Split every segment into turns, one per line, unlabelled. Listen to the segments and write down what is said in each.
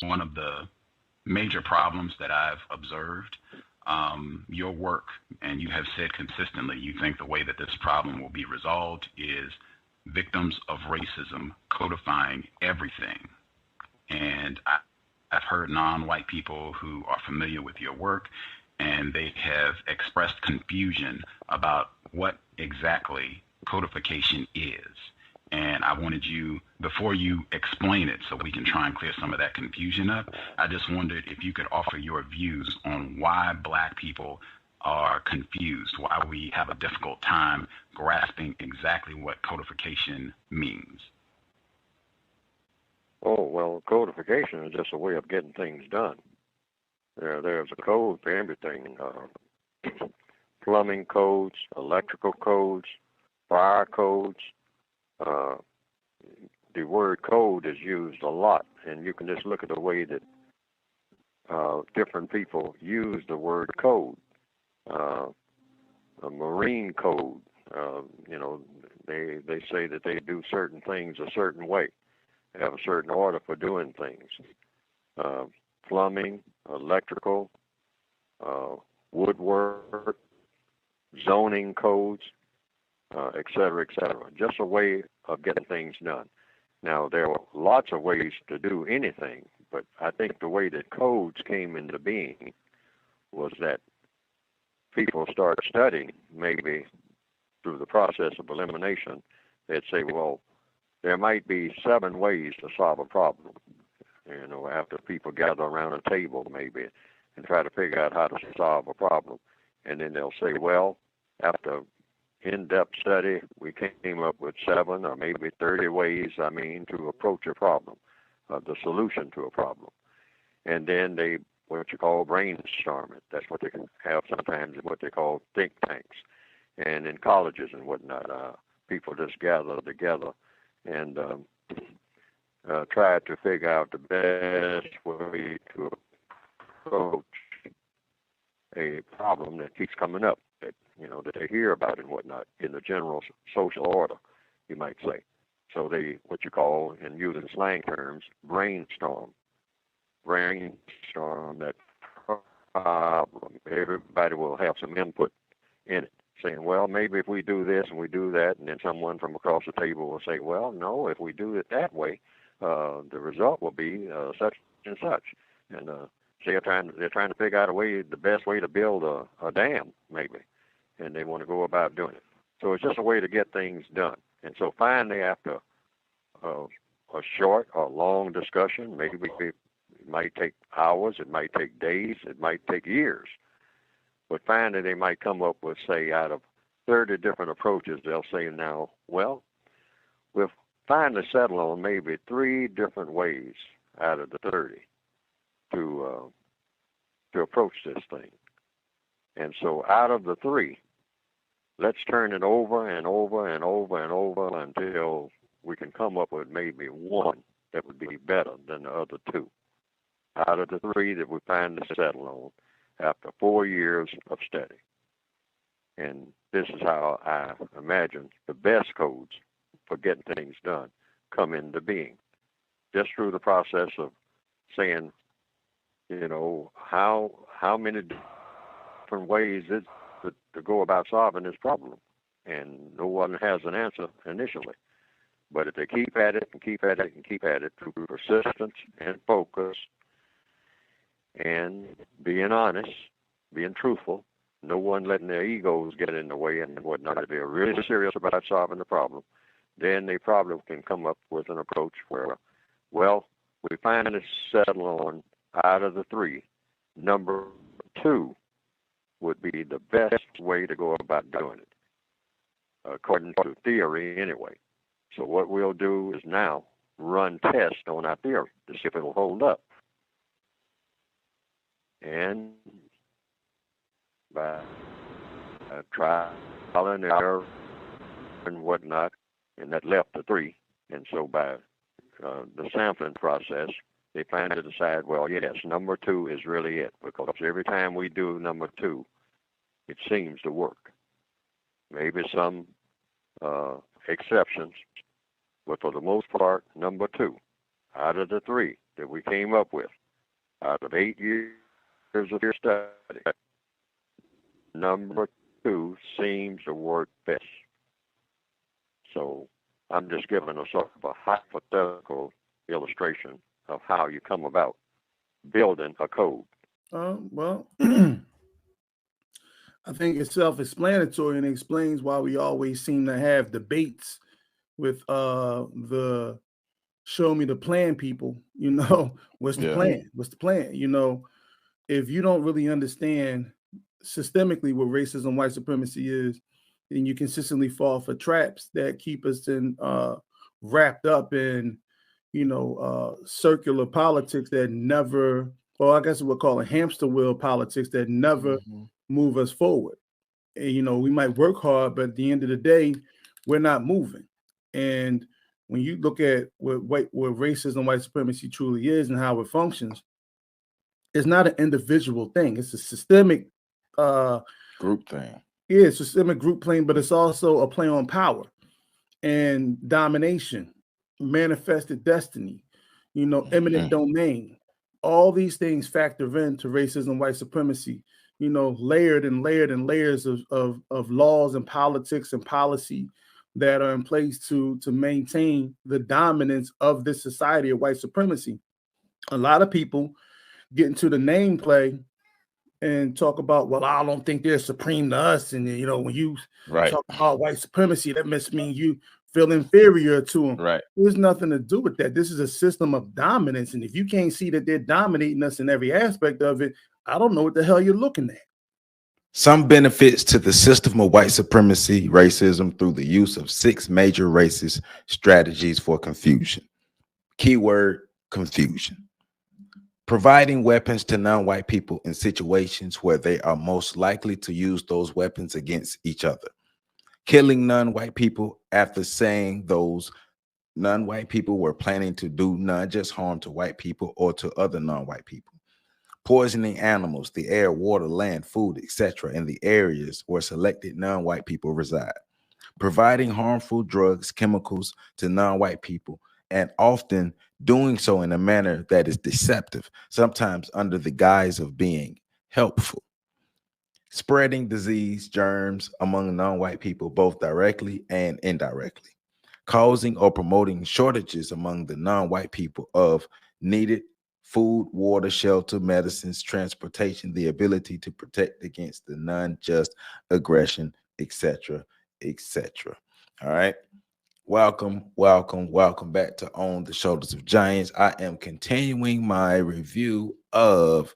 one of the major problems that I've observed. Your work, and you have said consistently, you think the way that this problem will be resolved is victims of racism codifying everything. And I've heard non-white people who are familiar with your work, and they have expressed confusion about what exactly codification is. And I wanted you, before you explain it so we can try and clear some of that confusion up, I just wondered if you could offer your views on why Black people are confused, why we have a difficult time grasping exactly what codification means.
Oh, well, codification is just a way of getting things done. There's a code for everything. Plumbing codes, electrical codes, fire codes. The word code is used a lot, and you can just look at the way that different people use the word code. A Marine code, they say that they do certain things a certain way. They have a certain order for doing things. Plumbing, electrical, woodwork, zoning codes, et cetera, et cetera. Just a way of getting things done. Now, there are lots of ways to do anything, but I think the way that codes came into being was that people started studying, maybe through the process of elimination. They'd say, well, there might be 7 ways to solve a problem, after people gather around a table maybe and try to figure out how to solve a problem. And then they'll say, well, after in-depth study, we came up with 7 or maybe 30 ways, to approach a problem, the solution to a problem. And then they, what you call brainstorm it. That's what they can have sometimes, what they call think tanks. And in colleges and whatnot, people just gather together and try to figure out the best way to approach a problem that keeps coming up, that they hear about and whatnot in the general social order, you might say. So they, what you call, in using slang terms, brainstorm that problem. Everybody will have some input in it, saying, well, maybe if we do this and we do that, and then someone from across the table will say, well, no, if we do it that way, the result will be such and such. And they're trying to figure out the best way to build a dam, maybe, and they want to go about doing it. So it's just a way to get things done. And so finally, after a short or long discussion, maybe it might take hours, it might take days, it might take years, but finally they might come up with, say, out of 30 different approaches, they'll say now, well, we'll finally settle on maybe 3 different ways out of the 30 to approach this thing. And so out of the 3, let's turn it over and over and over and over until we can come up with maybe 1 that would be better than the other 2. Out of the 3 that we finally settle on after 4 years of study. And this is how I imagine the best codes for getting things done come into being. Just through the process of saying, how many different ways is to go about solving this problem. And no one has an answer initially. But if they keep at it and keep at it and keep at it through persistence and focus and being honest, being truthful, no one letting their egos get in the way and whatnot, if they're really serious about solving the problem, then they probably can come up with an approach where, well, we finally settle on, out of the 3, number 2 would be the best way to go about doing it, according to theory anyway. So what we'll do is now run tests on our theory to see if it will hold up. And by trial and error and whatnot, and that left the 3. And so by the sampling process, they finally decide, well, yes, number 2 is really it, because every time we do number 2, it seems to work. Maybe some exceptions, but for the most part, number 2 out of the 3 that we came up with out of 8 years of your study, number two seems to work best. So I'm just giving a sort of a hypothetical illustration of how you come about building a code.
Well, I think it's self-explanatory and explains why we always seem to have debates with the show me the plan people. What's the plan? What's the plan? If you don't really understand systemically what racism, white supremacy is, then you consistently fall for traps that keep us in wrapped up in circular politics that never, or I guess we'll call it hamster wheel politics that never move us forward. And, we might work hard, but at the end of the day, we're not moving. And when you look at what racism, white supremacy truly is and how it functions, it's not an individual thing. It's a systemic
group thing.
Yeah, it's a systemic group plane, but it's also a play on power and domination, manifested destiny, eminent domain. All these things factor into racism, white supremacy, layered and layered and layers of laws and politics and policy that are in place to maintain the dominance of this society of white supremacy. A lot of people get into the name play and talk about, well, I don't think they're supreme to us. And, when you talk about white supremacy, that must mean you feel inferior to them.
Right.
There's nothing to do with that. This is a system of dominance. And if you can't see that they're dominating us in every aspect of it, I don't know what the hell you're looking at.
Some benefits to the system of white supremacy, racism through the use of 6 major racist strategies for confusion. Keyword, confusion. Providing weapons to non-white people in situations where they are most likely to use those weapons against each other. Killing non-white people after saying those non-white people were planning to do not just harm to white people or to other non-white people. Poisoning animals, the air, water, land, food, etc. in the areas where selected non-white people reside. Providing harmful drugs, chemicals to non-white people, and often doing so in a manner that is deceptive, sometimes under the guise of being helpful. Spreading disease, germs among non-white people, both directly and indirectly. Causing or promoting shortages among the non-white people of needed food, water, shelter, medicines, transportation, the ability to protect against the non-just aggression, etc., etc. All right. Welcome back to On the Shoulders of Giants. I am continuing my review of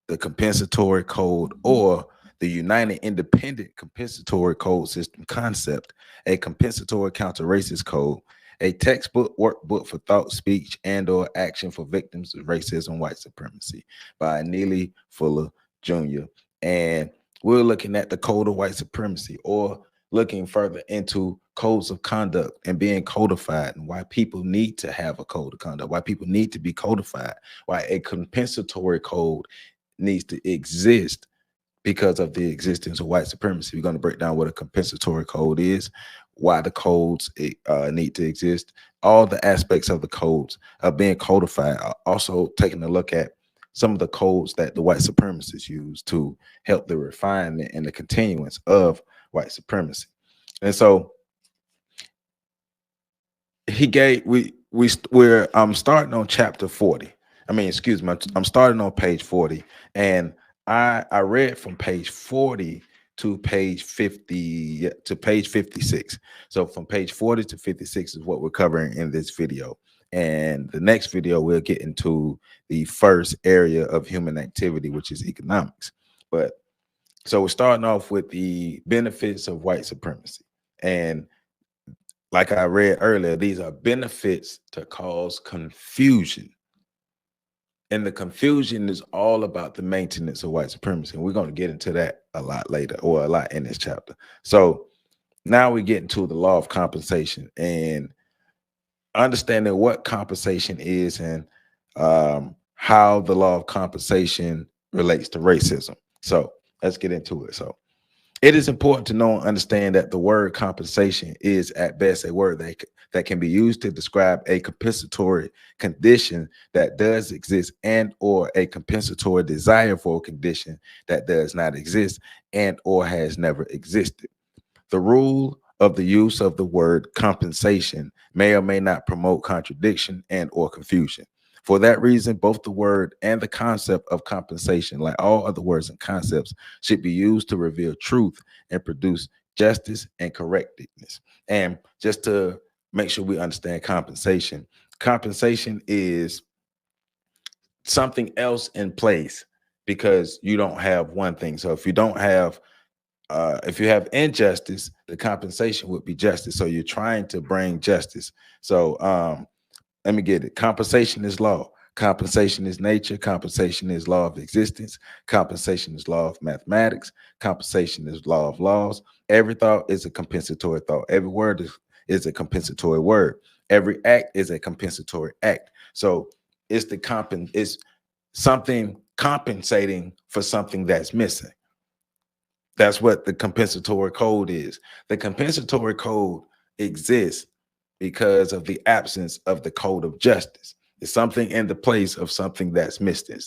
the compensatory code, or the United Independent Compensatory Code System concept, a compensatory counter-racist code, a textbook workbook for thought, speech, and or action for victims of racism, white supremacy by Neely Fuller Jr. And we're looking at the code of white supremacy, or looking further into codes of conduct and being codified, and why people need to have a code of conduct, why people need to be codified, why a compensatory code needs to exist because of the existence of white supremacy. We're going to break down what a compensatory code is, why the codes need to exist, all the aspects of the codes of being codified. Also taking a look at some of the codes that the white supremacists use to help the refinement and the continuance of white supremacy. And so we're starting on chapter 40. I'm starting on page 40, and I read from page 40 to page 50 to page 56. So from page 40 to 56 is what we're covering in this video. And the next video, we'll get into the first area of human activity, which is economics. But so we're starting off with the benefits of white supremacy. And like I read earlier, these are benefits to cause confusion. And the confusion is all about the maintenance of white supremacy. And we're going to get into that a lot later, or a lot in this chapter. So now we get into the law of compensation and understanding what compensation is, and how the law of compensation relates to racism. So let's get into it. So it is important to know and understand that the word compensation is at best a word that can be used to describe a compensatory condition that does exist and or a compensatory desire for a condition that does not exist and or has never existed. The rule of the use of the word compensation may or may not promote contradiction and or confusion. For that reason, both the word and the concept of compensation, like all other words and concepts, should be used to reveal truth and produce justice and correctness. And just to make sure we understand compensation, compensation is something else in place because you don't have one thing. So if you have injustice, the compensation would be justice. So you're trying to bring justice. So let me get it. Compensation is law. Compensation is nature. Compensation is law of existence. Compensation is law of mathematics. Compensation is law of laws. Every thought is a compensatory thought. Every word is a compensatory word. Every act is a compensatory act. So it's something compensating for something that's missing. That's what the compensatory code is. The compensatory code exists because of the absence of the code of justice. It's something in the place of something that's missing.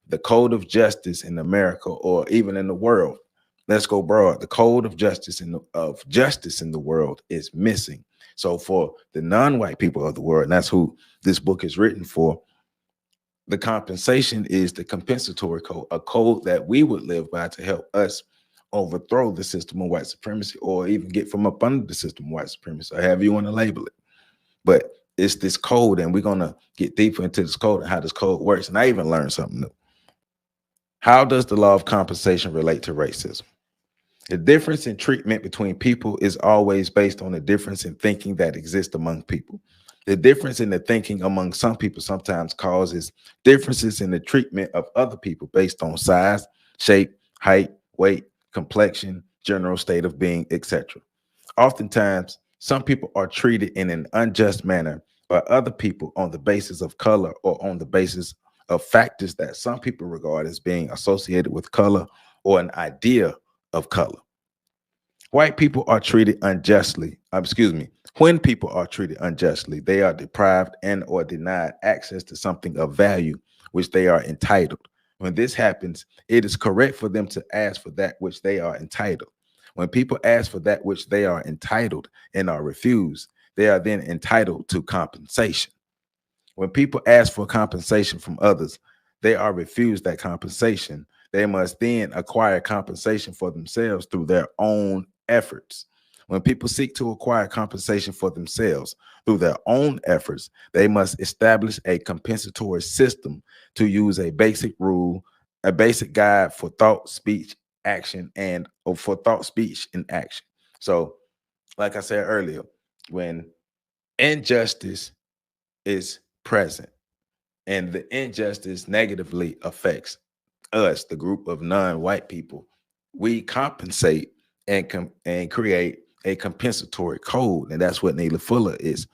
The code of justice in America or even in the world. Let's go broad. The code of justice in the world is missing. So for the non-white people of the world, and that's who this book is written for, the compensation is the compensatory code, a code that we would live by to help us overthrow the system of white supremacy or even get from up under the system of white supremacy, or however you want to label it. But it's this code, and we're going to get deeper into this code and how this code works. And I even learned something new. How does the law of compensation relate to racism? The difference in treatment between people is always based on the difference in thinking that exists among people. The difference in the thinking among some people sometimes causes differences in the treatment of other people based on size, shape, height, weight, complexion, general state of being, etc. Oftentimes, some people are treated in an unjust manner by other people on the basis of color or on the basis of factors that some people regard as being associated with color or an idea of color. White people are treated unjustly. When people are treated unjustly, they are deprived and or denied access to something of value which they are entitled. When this happens, it is correct for them to ask for that which they are entitled. When people ask for that which they are entitled and are refused, they are then entitled to compensation. When people ask for compensation from others, they are refused that compensation. They must then acquire compensation for themselves through their own efforts. When people seek to acquire compensation for themselves through their own efforts, they must establish a compensatory system to use a basic rule, a basic guide for thought, speech, action, and for thought, speech, and action. So, like I said earlier, when injustice is present and the injustice negatively affects us, the group of non-white people, we compensate and create a compensatory code. And that's what Neely Fuller is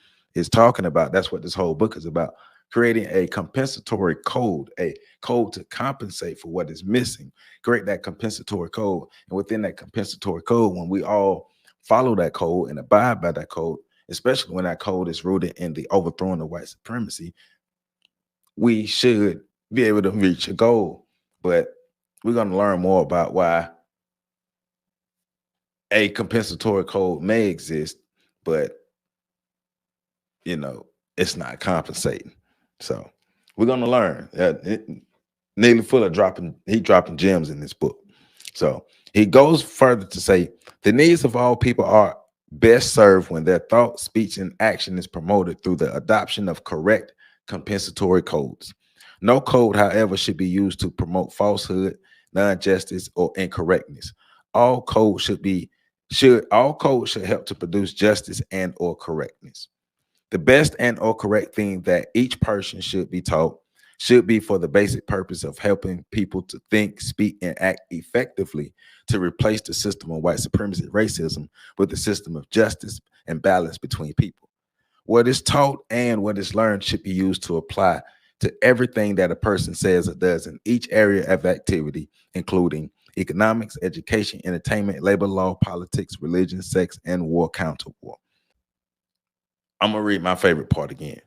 talking about. That's what this whole book is about. Creating a compensatory code, a code to compensate for what is missing. Create that compensatory code. And within that compensatory code, when we all follow that code and abide by that code, especially when that code is rooted in the overthrowing of white supremacy, we should be able to reach a goal. But we're going to learn more about why a compensatory code may exist, but it's not compensating. So we're going to learn. Neely Fuller dropping gems in this book. So he goes further to say the needs of all people are best served when their thought, speech, and action is promoted through the adoption of correct compensatory codes. No code, however, should be used to promote falsehood, non-justice, or incorrectness. All code should help to produce justice and or correctness. The best and or correct thing that each person should be taught should be for the basic purpose of helping people to think, speak, and act effectively to replace the system of white supremacy, racism, with the system of justice and balance between people. What is taught and what is learned should be used to apply to everything that a person says or does in each area of activity, including economics, education, entertainment, labor law, politics, religion, sex, and war, counter war. I'm gonna read my favorite part again.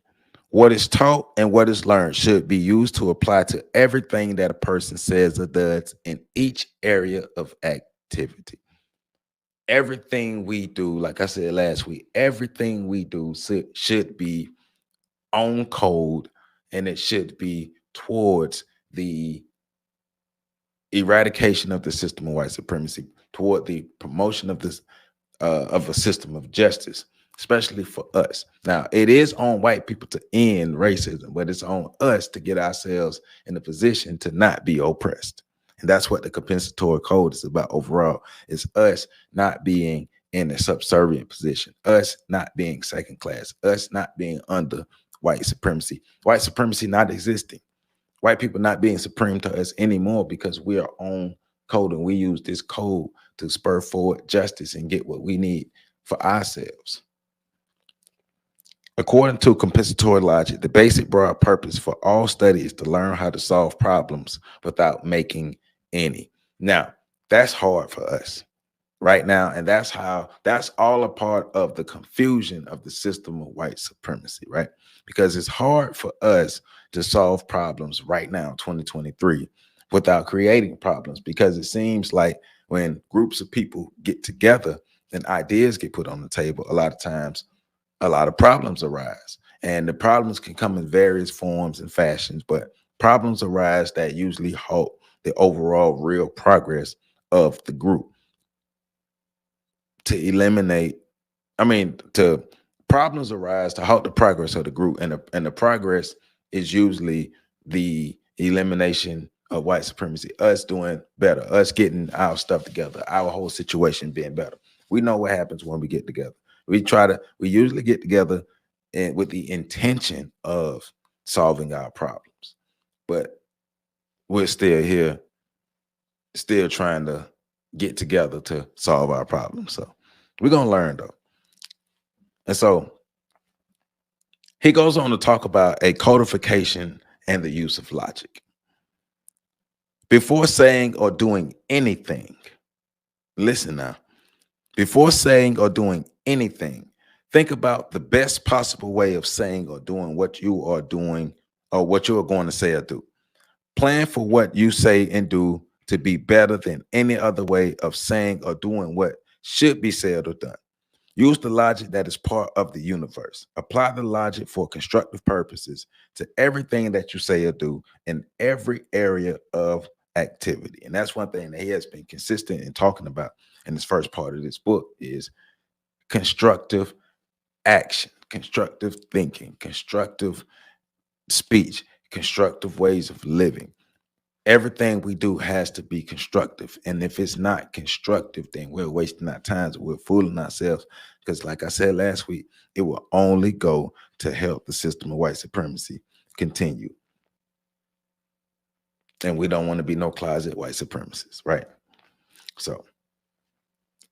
What is taught and what is learned should be used to apply to everything that a person says or does in each area of activity. Everything we do, like I said last week, everything we do should be on code, and it should be towards the eradication of the system of white supremacy, toward the promotion of a system of justice, especially for us. Now, it is on white people to end racism, but it's on us to get ourselves in a position to not be oppressed. And that's what the compensatory code is about overall. It's us not being in a subservient position, us not being second class, us not being under white supremacy not existing, white people not being supreme to us anymore because we are on code and we use this code to spur forward justice and get what we need for ourselves. According to compensatory logic, the basic broad purpose for all study is to learn how to solve problems without making any. Now, that's hard for us right now, and that's all a part of the confusion of the system of white supremacy, right? Because it's hard for us to solve problems right now, 2023, without creating problems, because it seems like when groups of people get together and ideas get put on the table, a lot of times a lot of problems arise, and the problems can come in various forms and fashions, but problems arise that usually halt the overall real progress of the group. To eliminate, to problems arise to halt the progress of the group, and the progress is usually the elimination of white supremacy, us doing better, us getting our stuff together, our whole situation being better. We know what happens when we get together. We usually get together with the intention of solving our problems, but we're still here, still trying to get together to solve our problems. So we're going to learn though. And so he goes on to talk about a codification and the use of logic. Before saying or doing anything, listen now, before saying or doing anything, think about the best possible way of saying or doing what you are doing or what you are going to say or do. Plan for what you say and do to be better than any other way of saying or doing what should be said or done. Use the logic that is part of the universe. Apply the logic for constructive purposes to everything that you say or do in every area of activity. And that's one thing that he has been consistent in talking about in this first part of this book is constructive action, constructive thinking, constructive speech, constructive ways of living. Everything we do has to be constructive. And if it's not constructive, then we're wasting our time. We're fooling ourselves. Because like I said last week, it will only go to help the system of white supremacy continue. And we don't want to be no closet white supremacists, right? So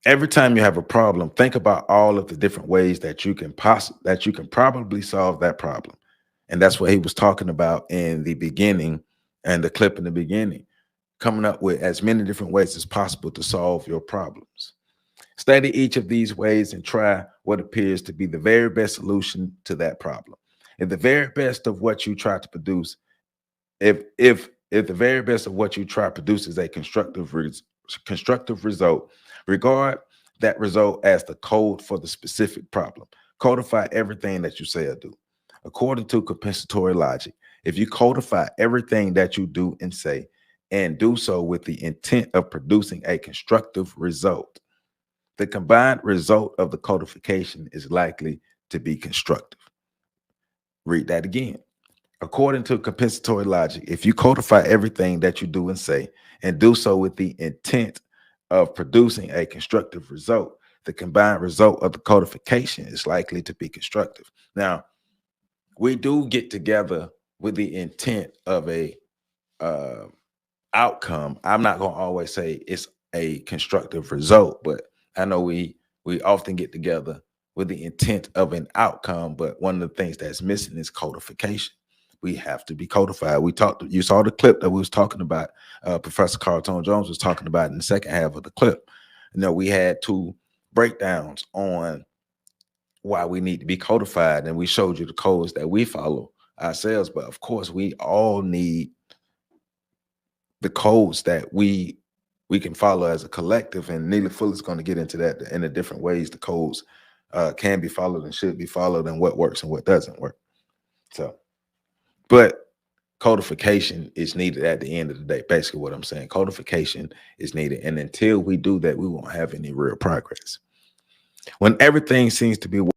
every time you have a problem, think about all of the different ways that you can probably solve that problem. And that's what he was talking about in the beginning and the clip in the beginning, coming up with as many different ways as possible to solve your problems. Study each of these ways and try what appears to be the very best solution to that problem. If the very best of what you try to produce, if the very best of what you try produces a constructive result, regard that result as the code for the specific problem. Codify everything that you say or do. According to compensatory logic, if you codify everything that you do and say, and do so with the intent of producing a constructive result, the combined result of the codification is likely to be constructive. Read that again. According to compensatory logic, if you codify everything that you do and say, and do so with the intent of producing a constructive result, the combined result of the codification is likely to be constructive. Now, we do get together with the intent of a outcome. I'm not going to always say it's a constructive result, but I know we often get together with the intent of an outcome, but one of the things that's missing is codification. We have to be codified. You saw the clip that we was talking about, Professor Carlton Jones was talking about in the second half of the clip. We had two breakdowns on why we need to be codified, and we showed you the codes that we follow ourselves. But of course, we all need the codes that we can follow as a collective, and Neely Fuller's going to get into that in the different ways the codes can be followed and should be followed, and what works and what doesn't work. So, but codification is needed at the end of the day. Basically what I'm saying, codification is needed, and until we do that, we won't have any real progress. When everything seems to be